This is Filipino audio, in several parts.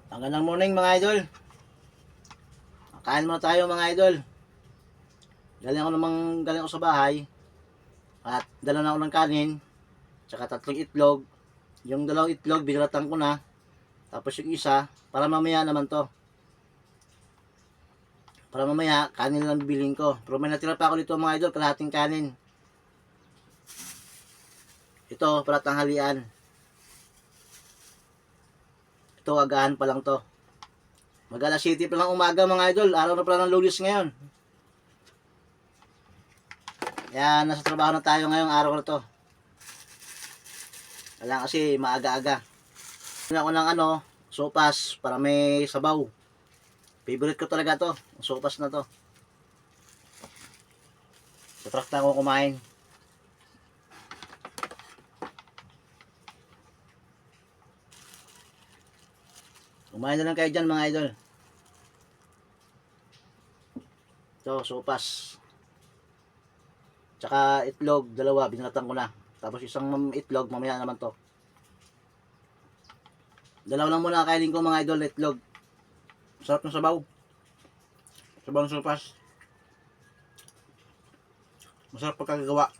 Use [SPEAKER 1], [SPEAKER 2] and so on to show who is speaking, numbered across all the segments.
[SPEAKER 1] Magandang morning mga idol. Kain muna tayo mga idol. Galing ako sa bahay. At dala na ako ng kanin. Tsaka 3 itlog. Yung 2 itlog binalatan ko na. Tapos yung isa para mamaya naman to. Para mamaya kanin lang bibilhin ko. Pero may natira pa ako dito mga idol, kalahating kanin. Ito para tanghalian. Ito agahan pa lang to. Mag-alas 7 pa lang umaga mga idol. Araw na pala ng Lunes ngayon. Kaya nasa trabaho na tayo ngayong araw na to. Kailangan kasi maaga-aga. Hindi ako ng sopas para may sabaw. Favorite ko talaga to. Sopas na to. Sa truck na ako kumain. Kumain na lang kayo dyan mga idol. Ito, sopas. Tsaka itlog, 2, binalatan ko na. Tapos isang itlog, mamaya naman to. 2 lang muna kainin ko mga idol, itlog. Sarap ng sabaw. Sabaw ng sopas. Masarap pagkagawa.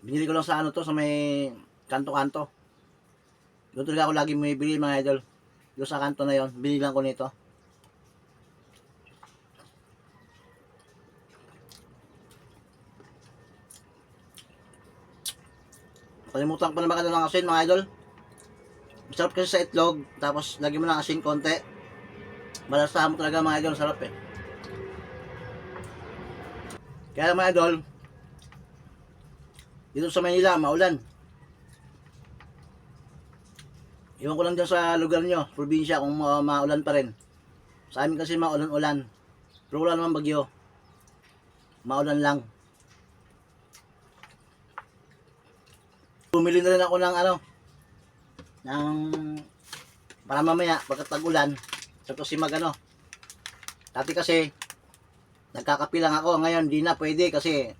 [SPEAKER 1] Binili ko lang sa sa may kanto-kanto. Doon talaga ako lagi bumibili mga idol. Doon sa kanto na yon, binili lang ko nito. Kalimutan ko na maganda ng asin mga idol. Masarap kasi sa itlog, tapos lagyan mo ng asin konti. Malasahan mo talaga mga idol, sarap eh. Kaya mga idol, dito sa Manila, maulan. Iwan ko lang dyan sa lugar nyo, probinsya, kung maulan pa rin. Sa amin kasi maulan-ulan. Pero wala naman bagyo. Maulan lang. Bumili na rin ako ng ng para mamaya pagkat tag-ulan, sabi si dati kasi nagkakapi lang ako, ngayon di na pwede kasi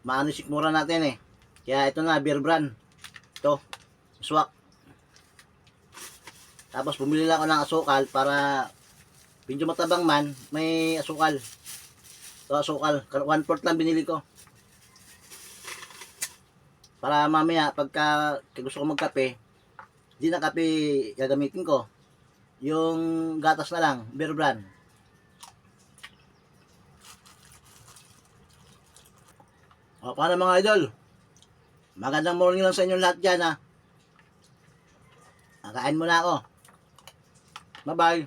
[SPEAKER 1] maano sikmura natin eh. Kaya ito na, beer brand. Ito, swak. Tapos bumili lang ako ng asukal para medyo matabang man, may asukal. Ito asukal, 1/4 lang binili ko. Para mamaya pagka gusto ko magkape, di na kape gagamitin ko. Yung gatas na lang, Bear Brand. O, paano mga idol? Magandang morning lang sa inyong lahat dyan ha. Nakain muna ako. Bye bye.